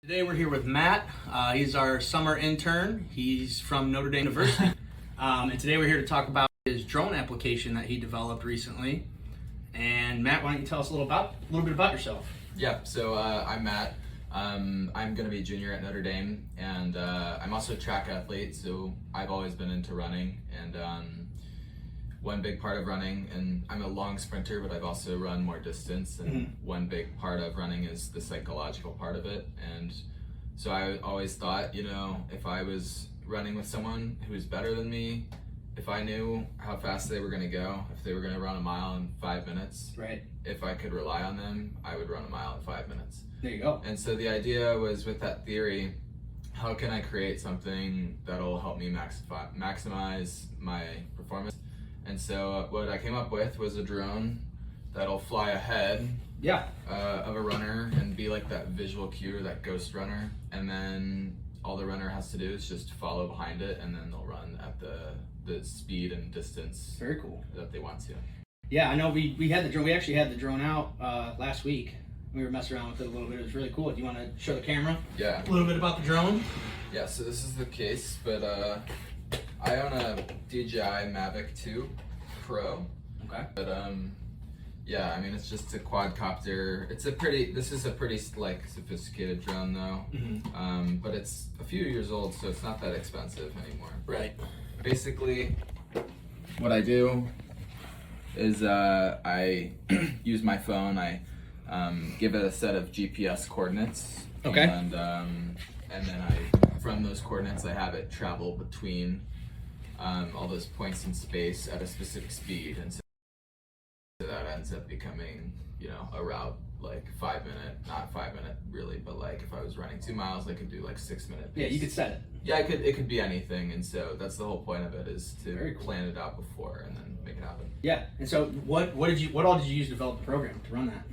Today we're here with Matt. He's our summer intern. He's from Notre Dame University. And today we're here to talk about his drone application that he developed recently. And Matt, why don't you tell us a little bit about yourself? Yeah, so I'm Matt. I'm going to be a junior at Notre Dame, and I'm also a track athlete, so I've always been into running. And one big part of running, and I'm a long sprinter, but I've also run more distance, and one big part of running is the psychological part of it. And so I always thought, if I was running with someone who was better than me, if I knew how fast they were going to go, if they were going to run a mile in 5 minutes, right? If I could rely on them, I would run a mile in 5 minutes. There you go. And so the idea was, with that theory, how can I create something that'll help me maximize my performance? And so what I came up with was a drone that'll fly ahead of a runner and be like that visual cue or that ghost runner. And then all the runner has to do is just follow behind it, and then they'll run at the speed and distance Very cool. that they want to. Yeah, I know we had the drone. We actually had the drone out last week. We were messing around with it a little bit. It was really cool. Do you want to show the camera? Yeah. A little bit about the drone? Yeah, so this is the case, but I own a DJI Mavic 2 Pro. Okay. But yeah, I mean, it's just a quadcopter. This is a pretty like sophisticated drone though. Mm-hmm. But it's a few years old, so it's not that expensive anymore. Right. Basically, what I do is I use my phone. I give it a set of GPS coordinates. Okay. And then from those coordinates, I have it travel between all those points in space at a specific speed, and so that ends up becoming, a route like 5 minute, not 5 minute really, but like if I was running 2 miles, I could do like 6 minute pace. Yeah, you could set it. Yeah, it could be anything, and so that's the whole point of it, is to Very cool. plan it out before and then make it happen. Yeah, and so what all did you use to develop the program to run that?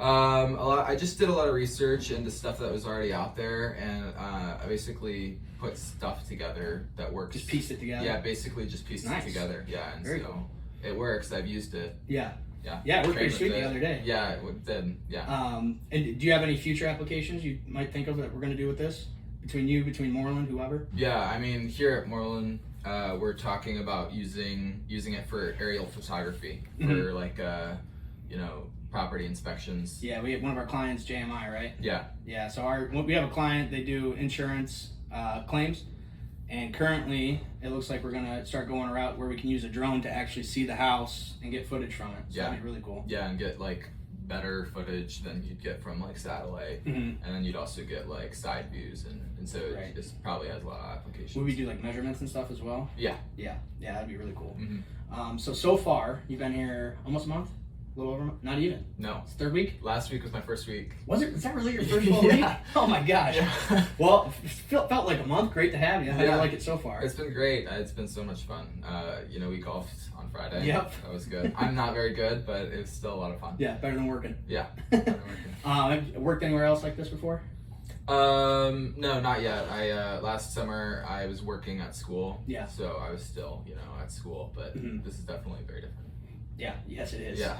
I just did a lot of research into stuff that was already out there, and I basically put stuff together that works. Just pieced it together? Yeah, basically just pieced it together. Yeah, and Very so cool. It works. I've used it. Yeah. Yeah. Yeah, it worked pretty Trained sweet with the it. other day. Yeah, it did. Yeah. And do you have any future applications you might think of that we're going to do with this? Between Moreland, whoever? Yeah, I mean, here at Moreland, we're talking about using it for aerial photography, for like, property inspections. Yeah, we have one of our clients, JMI, right? Yeah. Yeah, so we have a client, they do insurance claims, and currently it looks like we're going to start going a route where we can use a drone to actually see the house and get footage from it. So that'd be really cool. Yeah, and get like better footage than you'd get from like satellite, and then you'd also get like side views, and so it probably has a lot of applications. Would we do like measurements and stuff as well? Yeah, that'd be really cool. So far you've been here almost a month, a little over a month? Not even. No, it's third week. Last week was my first week. Was that really your first full week? Oh my gosh. Yeah. Well, felt like a month. Great to have you. How do you like it so far? It's been great. It's been so much fun. We golfed on Friday. Yep. That was good. I'm not very good, but it was still a lot of fun. Yeah, better than working. Yeah, better than working. Have you worked anywhere else like this before? No, not yet. Last summer I was working at school. Yeah. So I was still, at school, but this is definitely very different. Yeah, yes it is. Yeah.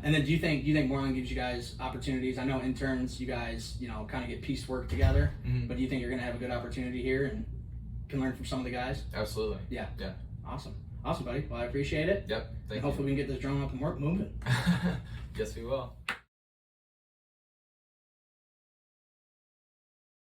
And then do you think Moreland gives you guys opportunities? I know interns, you guys, kind of get piecework together, but do you think you're gonna have a good opportunity here and can learn from some of the guys? Absolutely. Yeah. Yeah. Awesome, buddy. Well, I appreciate it. Yep. And hopefully we can get this drone up and moving. Yes, we will.